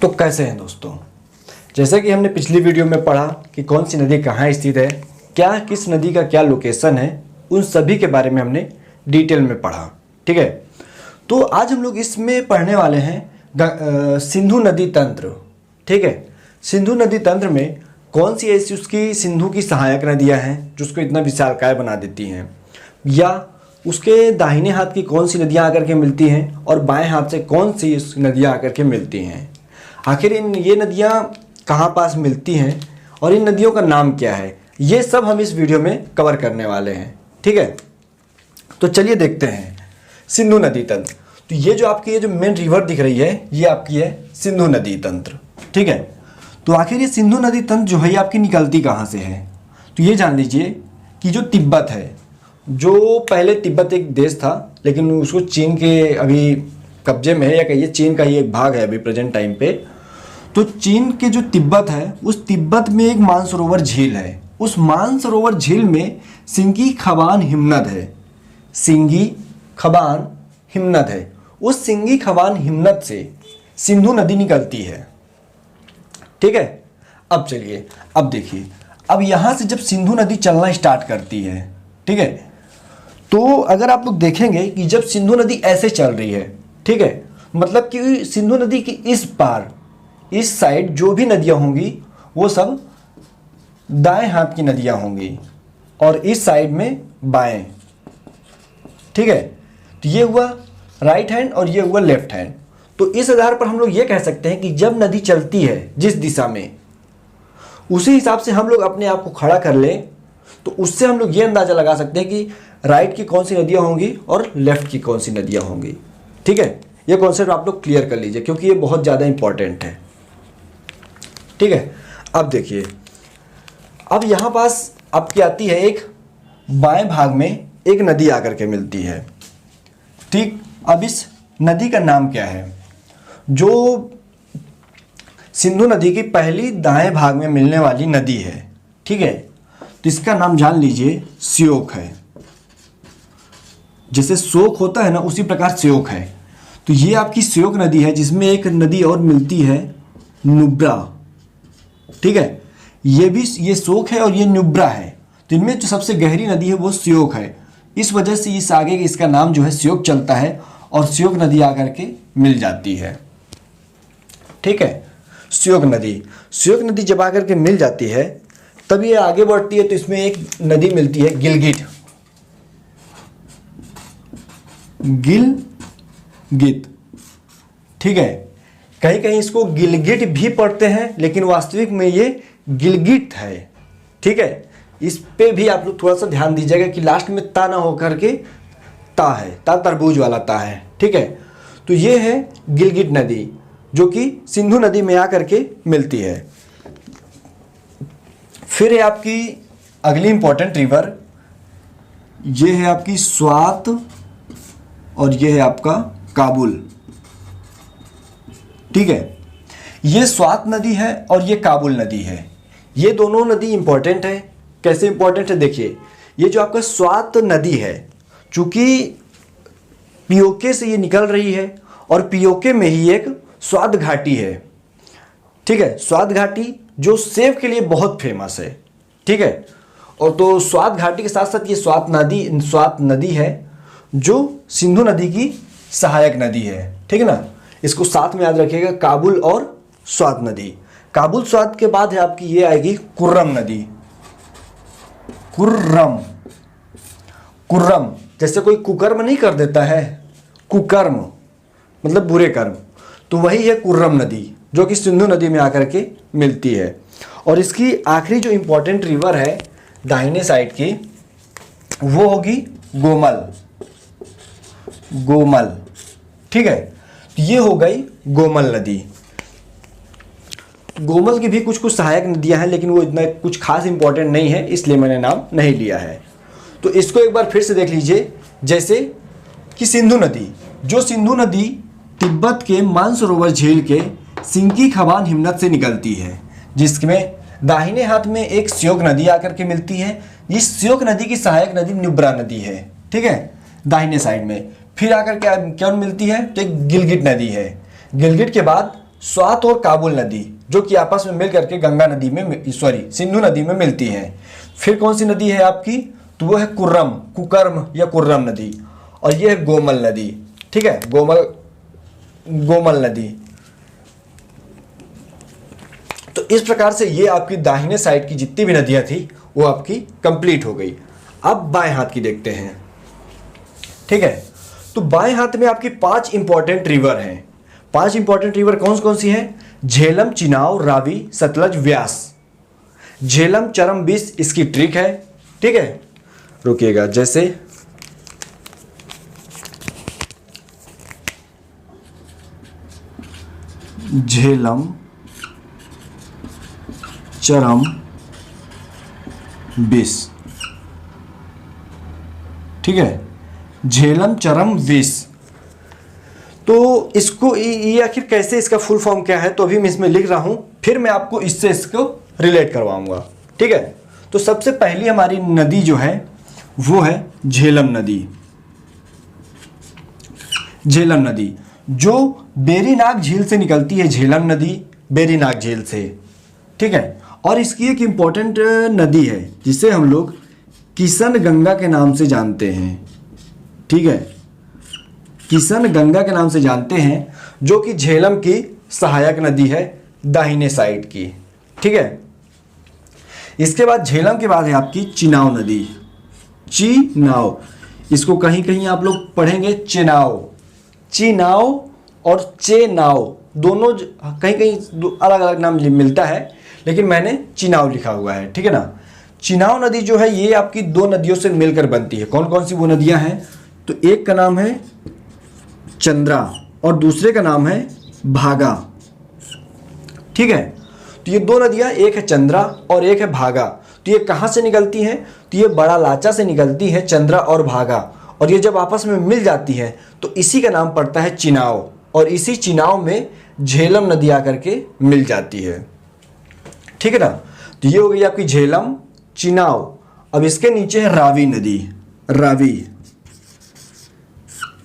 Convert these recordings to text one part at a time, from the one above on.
तो कैसे हैं दोस्तों। जैसा कि हमने पिछली वीडियो में पढ़ा कि कौन सी नदी कहाँ स्थित है, क्या किस नदी का क्या लोकेशन है, उन सभी के बारे में हमने डिटेल में पढ़ा। ठीक है, तो आज हम लोग इसमें पढ़ने वाले हैं सिंधु नदी तंत्र। ठीक है, सिंधु नदी तंत्र में कौन सी ऐसी उसकी सिंधु की सहायक नदियाँ हैं जो उसको इतना विशालकाय बना देती हैं, या उसके दाहिने हाथ की कौन सी नदियाँ आकर के मिलती हैं और बाएं हाथ से कौन सी नदियाँ आकर के मिलती हैं। आखिर ये नदियाँ कहाँ पास मिलती हैं और इन नदियों का नाम क्या है, ये सब हम इस वीडियो में कवर करने वाले हैं। ठीक है, तो चलिए देखते हैं सिंधु नदी तंत्र। तो ये जो आपकी ये जो मेन रिवर दिख रही है, ये आपकी है सिंधु नदी तंत्र। ठीक है, तो आखिर ये सिंधु नदी तंत्र जो है ये आपकी निकलती कहाँ से है। तो ये जान लीजिए कि जो तिब्बत है, जो पहले तिब्बत एक देश था लेकिन उसको चीन के अभी कब्जे में है, या कहिए चीन का ही एक भाग है अभी प्रेजेंट टाइम पे। तो चीन के जो तिब्बत है, उस तिब्बत में एक मानसरोवर झील है। उस मानसरोवर झील में सिंगी खबान हिमनद है। सिंगी खबान हिमनद है। उस सिंगी खबान हिमनद से सिंधु नदी निकलती है। ठीक है, अब चलिए अब देखिए, अब यहाँ से जब सिंधु नदी चलना स्टार्ट करती है, ठीक है, तो अगर आप लोग देखेंगे कि जब सिंधु नदी ऐसे चल रही है, ठीक है, मतलब कि सिंधु नदी की इस पार इस साइड जो भी नदियाँ होंगी वो सब दाएं हाथ की नदियाँ होंगी और इस साइड में बाएं। ठीक है, तो ये हुआ राइट हैंड और ये हुआ लेफ्ट हैंड। तो इस आधार पर हम लोग ये कह सकते हैं कि जब नदी चलती है जिस दिशा में, उसी हिसाब से हम लोग अपने आप को खड़ा कर लें तो उससे हम लोग ये अंदाज़ा लगा सकते हैं कि राइट की कौन सी नदियाँ होंगी और लेफ्ट की कौन सी नदियाँ होंगी। ठीक है, ये कॉन्सेप्ट आप लोग क्लियर कर लीजिए क्योंकि ये बहुत ज़्यादा इंपॉर्टेंट है। ठीक है, अब देखिए, अब यहाँ पास आपकी आती है एक बाएं भाग में एक नदी आकर के मिलती है। ठीक, अब इस नदी का नाम क्या है। जो सिंधु नदी की पहली दाएं भाग में मिलने वाली नदी है, ठीक है, तो इसका नाम जान लीजिए श्योक है। जैसे शोक होता है ना, उसी प्रकार श्योक है। तो ये आपकी श्योक नदी है, जिसमें एक नदी और मिलती है नुब्रा। ठीक है, ये शोक है और ये नुब्रा है। तो इनमें जो सबसे गहरी नदी है वो श्योक है। इस वजह से इस आगे इसका नाम जो है श्योक चलता है और श्योक नदी आकर के मिल जाती है। ठीक है, श्योक नदी जब आकर के मिल जाती है तब ये आगे बढ़ती है। तो इसमें एक नदी मिलती है गिलगित। ठीक है, कहीं कहीं इसको गिलगिट भी पढ़ते हैं लेकिन वास्तविक में ये गिलगित है। ठीक है, इस पे भी आप लोग थोड़ा सा ध्यान दीजिएगा कि लास्ट में ता ना होकर के ता है, ता तरबूज वाला ता है। ठीक है, तो ये है गिलगित नदी जो कि सिंधु नदी में आकर के मिलती है। फिर है आपकी अगली इंपॉर्टेंट रिवर, ये है आपकी स्वात और ये है आपका काबुल। ठीक है, ये स्वात नदी है और ये काबुल नदी है। ये दोनों नदी इंपॉर्टेंट है। कैसे इंपॉर्टेंट है देखिए, ये जो आपका स्वात नदी है, चूंकि पीओके से ये निकल रही है और पीओके में ही एक स्वात घाटी है। ठीक है, स्वात घाटी जो सेब के लिए बहुत फेमस है। ठीक है, और तो स्वात घाटी के साथ साथ ये स्वात नदी है जो सिंधु नदी की सहायक नदी है। ठीक है ना, इसको साथ में याद रखिएगा, काबुल और स्वात नदी। काबुल स्वात के बाद है आपकी ये आएगी कुर्रम नदी। कुर्रम जैसे कोई कुकर्म नहीं कर देता है, कुकर्म मतलब बुरे कर्म, तो वही है कुर्रम नदी जो कि सिंधु नदी में आकर के मिलती है। और इसकी आखिरी जो इंपॉर्टेंट रिवर है दाहिने साइड की, वो होगी गोमल। ठीक है, तो ये हो गई गोमल नदी। गोमल की भी कुछ कुछ सहायक नदियां हैं लेकिन वो इतना कुछ खास इंपॉर्टेंट नहीं है, इसलिए मैंने नाम नहीं लिया है। तो इसको एक बार फिर से देख लीजिए, जैसे कि सिंधु नदी तिब्बत के मानसरोवर झील के सिंगी खबान हिमनद से निकलती है, जिसमें दाहिने हाथ में एक श्योक नदी आकर के मिलती है। इस श्योक नदी की सहायक नदी नुब्रा नदी है। ठीक है, दाहिने साइड में फिर आकर क्या मिलती है, तो एक गिलगित नदी है। गिलगित के बाद स्वात और काबुल नदी जो कि आपस में मिल करके गंगा नदी में सिंधु नदी में मिलती हैं। फिर कौन सी नदी है आपकी, तो वो है कुकर्म या कुर्रम नदी, और ये है गोमल नदी। ठीक है, गोमल नदी। तो इस प्रकार से ये आपकी दाहिने साइड की जितनी भी नदियां थी वो आपकी कंप्लीट हो गई। अब बाएं हाथ की देखते हैं। ठीक है, तो बाएं हाथ में आपकी 5 इंपॉर्टेंट रिवर हैं। 5 इंपॉर्टेंट रिवर कौन कौन सी हैं? झेलम, चिनाव, रावी, सतलज, व्यास। झेलम, चरम, बिस इसकी ट्रिक है। ठीक है, रुकिएगा, जैसे झेलम, चरम, बिस। ठीक है, झेलम, चरम, बिस। तो इसको ये आखिर कैसे, इसका फुल फॉर्म क्या है, तो अभी मैं इसमें लिख रहा हूं, फिर मैं आपको इससे इसको रिलेट करवाऊंगा। ठीक है, तो सबसे पहली हमारी नदी जो है वो है झेलम नदी। झेलम नदी जो बेरीनाग झील से निकलती है, झेलम नदी बेरीनाग झील से। ठीक है, और इसकी एक इम्पॉर्टेंट नदी है जिसे हम लोग किशन गंगा के नाम से जानते हैं। ठीक है, किशन गंगा के नाम से जानते हैं, जो कि झेलम की सहायक नदी है दाहिने साइड की। ठीक है, इसके बाद झेलम के बाद है आपकी चिनाव नदी। चिनाव, इसको कहीं कहीं आप लोग पढ़ेंगे चेनाव। चिनाव और चेनाव दोनों कहीं कहीं अलग अलग नाम मिलता है, लेकिन मैंने चिनाव लिखा हुआ है। ठीक है ना, चिनाव नदी जो है ये आपकी 2 नदियों से मिलकर बनती है। कौन कौन सी वो नदियां हैं, तो एक का नाम है चंद्रा और दूसरे का नाम है भागा। ठीक है, तो ये 2 नदियां, एक है चंद्रा और एक है भागा। तो ये कहाँ से निकलती हैं, तो ये बड़ा लाचा से निकलती है, चंद्रा और भागा, और ये जब आपस में मिल जाती है तो इसी का नाम पड़ता है चिनाव, और इसी चिनाव में झेलम नदी आकर के मिल जाती है। ठीक है ना, तो ये हो गई आपकी झेलम, चिनाव। अब इसके नीचे है रावी नदी। रावी,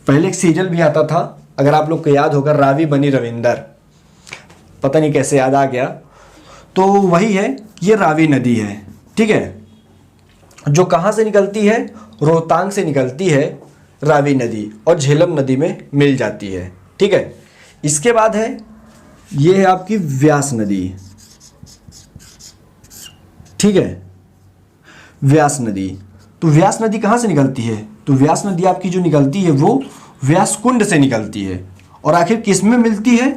पहले एक सीरियल भी आता था, अगर आप लोग को याद होगा, रावी बनी रविंदर, पता नहीं कैसे याद आ गया, तो वही है, ये रावी नदी है। ठीक है, जो कहाँ से निकलती है, रोहतांग से निकलती है रावी नदी, और झेलम नदी में मिल जाती है। ठीक है, इसके बाद है, ये है आपकी व्यास नदी। ठीक है, व्यास नदी। तो व्यास नदी कहाँ से निकलती है, तो व्यास नदी आपकी जो निकलती है वो व्यास कुंड से निकलती है, और आखिर किस में मिलती है,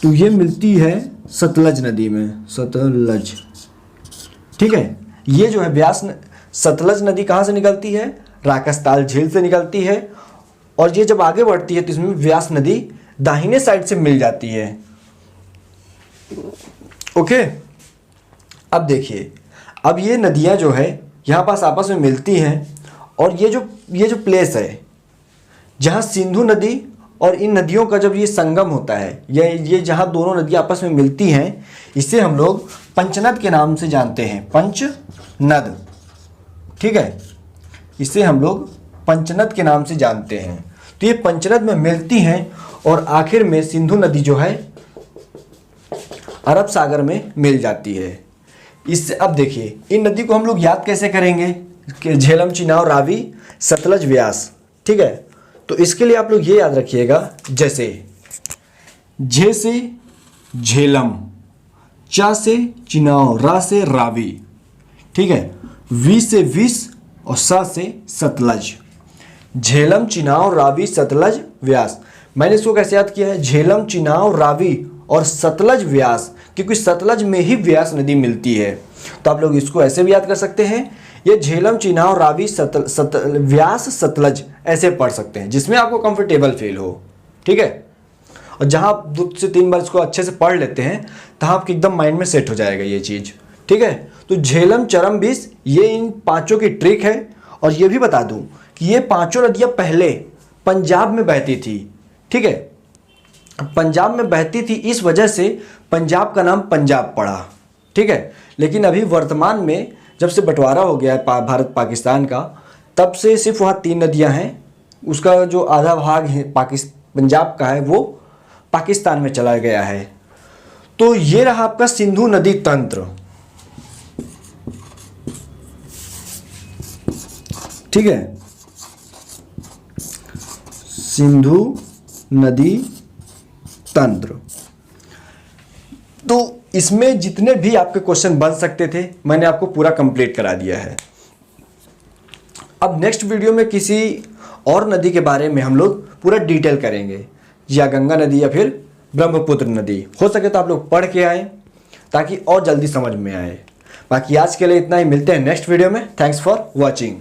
तो ये मिलती है सतलज नदी में। सतलज। ठीक है, ये जो है सतलज नदी कहाँ से निकलती है, राकसताल झील से निकलती है, और ये जब आगे बढ़ती है तो इसमें व्यास नदी दाहिने साइड से मिल जाती है। ओके, अब देखिए, अब ये नदियाँ जो है यहाँ पास आपस में मिलती हैं, और ये जो प्लेस है जहाँ सिंधु नदी और इन नदियों का जब ये संगम होता है, ये जहाँ दोनों नदियाँ आपस में मिलती हैं, इसे हम लोग पंचनद के नाम से जानते हैं। पंचनद। ठीक है, इसे हम लोग पंचनद के नाम से जानते हैं। तो ये पंचनद में मिलती हैं, और आखिर में सिंधु नदी जो है अरब सागर में मिल जाती है। इससे अब देखिए, इन नदी को हम लोग याद कैसे करेंगे, झेलम, चिनाव, रावी, सतलज, व्यास। ठीक है, तो इसके लिए आप लोग ये याद रखिएगा, जैसे झे से झेलम, चा से चिनाव, रा से रावी। ठीक है, वी से विस और सा से सतलज। झेलम, चिनाव, रावी, सतलज, व्यास। मैंने इसको कैसे याद किया है, झेलम, चिनाव, रावी और सतलज, व्यास, क्योंकि सतलज में ही व्यास नदी मिलती है। तो आप लोग इसको ऐसे भी याद कर सकते हैं, ये झेलम, चिनाव, रावी, व्यास, सतलज ऐसे पढ़ सकते हैं, जिसमें आपको कंफर्टेबल फील हो। ठीक है, और जहाँ आप 2 से 3 बार इसको अच्छे से पढ़ लेते हैं, तहाँ आपके एकदम माइंड में सेट हो जाएगा ये चीज़। ठीक है, तो झेलम, चरम, बिस ये इन 5 की ट्रिक है। और ये भी बता दूं कि ये 5 नदियाँ पहले पंजाब में बहती थी। ठीक है, पंजाब में बहती थी, इस वजह से पंजाब का नाम पंजाब पड़ा। ठीक है, लेकिन अभी वर्तमान में जब से बंटवारा हो गया है भारत पाकिस्तान का, तब से सिर्फ वहाँ 3 नदियाँ हैं। उसका जो आधा भाग है पंजाब का है वो पाकिस्तान में चला गया है। तो ये रहा आपका सिंधु नदी तंत्र, ठीक है, सिंधु नदी तंत्र। तो इसमें जितने भी आपके क्वेश्चन बन सकते थे मैंने आपको पूरा कंप्लीट करा दिया है। अब नेक्स्ट वीडियो में किसी और नदी के बारे में हम लोग पूरा डिटेल करेंगे, या गंगा नदी या फिर ब्रह्मपुत्र नदी। हो सके तो आप लोग पढ़ के आए ताकि और जल्दी समझ में आए। बाकी आज के लिए इतना ही, मिलते हैं नेक्स्ट वीडियो में। Thanks for watching.